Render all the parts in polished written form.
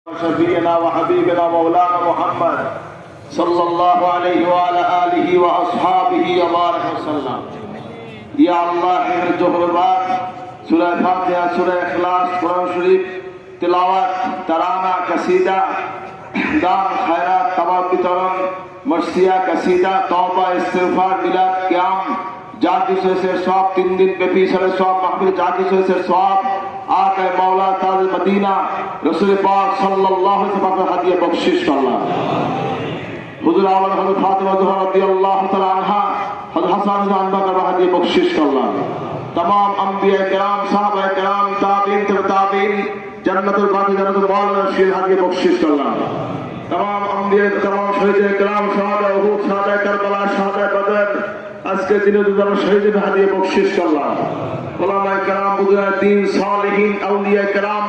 شفيعنا وحبيبنا مولانا محمد صلى الله عليه وعلى آله وأصحابه وبارك وسلم. يا الله এর জোহরবাদ সূরা ফাতিহা সূরা ইখলাস কোরআন শরীফ তিলাওয়াত তারানা কাসিদা দান খায়রাত তাওয়াব বিতরণ মসিয়া কাসিদা তওবা ইস্তিগফার মিলাদ কিয়াম যা কিছু হয়েছে সব 3 দিন ব্যাপী সারা সব মাহফিল যা কিছু হয়েছে সব आका मौला ताज मदीना रसूल पाक सल्लल्लाहु अलैहि वसल्लम हदिया बख्शिश करला हुजूर आला हजरत फातिमा ज़हरा रदियल्लाहु तआला अन्हा हजरत हसन जानबा का हदिया बख्शिश करला तमाम अंबिया किराम साहबा किराम ताबीन ताबीन जन्नतुल बाकी जन्नतुल मौला शेर हदिया बख्शिश करला तमाम अंबिया तमाम शहीद किराम शहादा उहुद शहादा करबला शहादा बदर আজকে দিনে দুজন শহীদের হাদিয়া বখশিশ করলাম উলামায়ে কেরাম বুজুর্গ দ্বীন সালেহিন আউলিয়া কেরাম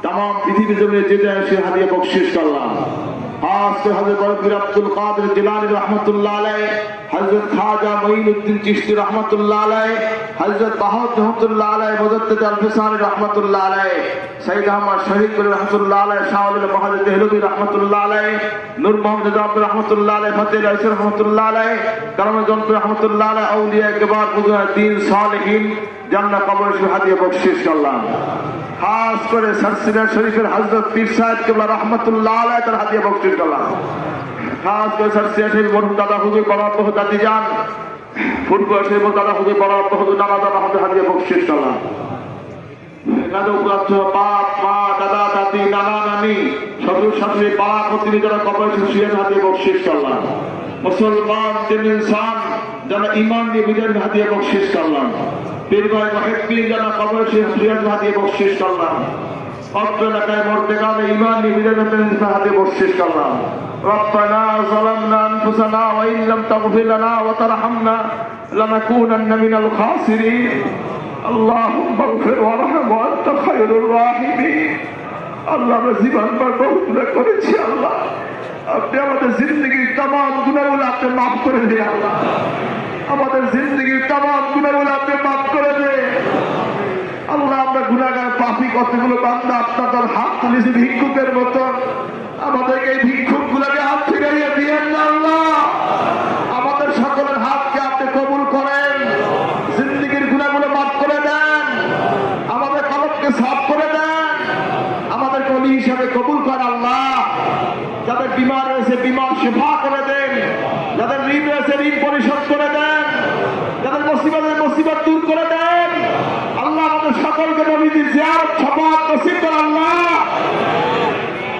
तमाम পৃথিবী জুড়ে যেতে এসে হাদিয়া বখশিশ করলাম খাস করে হযরত বরফির আব্দুল কাদের জিলানী রাহমাতুল্লাহ আলাইহি হযরত খাজা মঈনুদ্দিন চিশতি রাহমাতুল্লাহ আলাইহি হযরত বাহাউদ্দিন রাহমাতুল্লাহ আলাইহি মুজাদ্দিদ আল-ফিসানি রাহমাতুল্লাহ আলাইহি সৈয়দ আহমদ শহীদ রাহমাতুল্লাহ আলাইহি শাওয়াল মহাজির দেহলভী রাহমাতুল্লাহ আলাইহি নূর মোহাম্মদ আব্দুল রাহমাতুল্লাহ আলাইহি ফতেহ আলী রাহমাতুল্লাহ আলাইহি কারামগঞ্জ রাহমাতুল্লাহ আলাইহি আউলিয়া কিবার বুজুর্গ দ্বীন সালেহিন জান্নাত কবর হাদিয়া বখশিশ করলাম খাস করে সরসিনা শরীফের হযরত পীর সাহেব কিবলা রাহমাতুল্লাহ আলাইহি তার হাদিয়া বখশিশ করলাম খাস করে সরসিনা শরীফ মরহুম দাদা হুজুর বরাত দাদি জান ফুটবল শরীফ দাদা হুজুর বরাত হুজুর নামাজ হাদিয়া বখশিশ করলাম নাদু প্রাপ্ত বাপ মা দাদা দাদি নানা নানি শ্বশুর শাশুড়ি পাক প্রতিনি যারা কবর শুয়ে হাদিয়া বখশিশ করলাম মুসলমান তিন ইনসান যারা ঈমান নিয়ে বিজয় হাদিয়া বখশিশ করলাম পীর ভাই মুহিদ্দিন যারা কবর শুয়ে হাদিয়া বখশিশ করলাম অত্র এলাকায় মর্তেকাবে ঈমান নিয়ে বিজয় হাদিয়া বখশিশ করলাম ربنا ظلمنا أنفسنا وإن لم تغفر لنا وترحمنا لنكونن من الخاسرين اللهم اغفر وارحم وأنت خير الراحمين আল্লাহ আমরা জীবনভর বহুত গুনাহ করেছি আল্লাহ আপনি আমাদের জিন্দেগির तमाम গুনাহগুলো আপনি মাফ করে দিন আল্লাহ আমাদের জিন্দেগির तमाम গুনাহগুলো আপনি মাফ করে দিন আল্লাহ আমরা গুনাহগার পাপী কতগুলো বান্দা আপনাদের হাত তুলেছি ভিক্ষুকের মতো আমাদেরকে এই ভিক্ষুকগুলোকে হাত ফিরিয়ে দিয়েন না আল্লাহ আমাদের সকলের হাতকে আপনি কবুল করেন জিন্দেগির গুনাহগুলো মাফ করে দেন আমাদের কলবকে সাফ করে দেন আমাদেরকে ওলি হিসাবে কবুল করেন আল্লাহ যাদের বিমার রয়েছে বিমার শিফা করে দেন যাদের ঋণ রয়েছে ঋণ পরিশোধ করে দেন যাদের মুসিবত দূর করে দেন আল্লাহ আমাদের সকলকে নবীজির জিয়ারত শাফাআত নসিব করেন আল্লাহ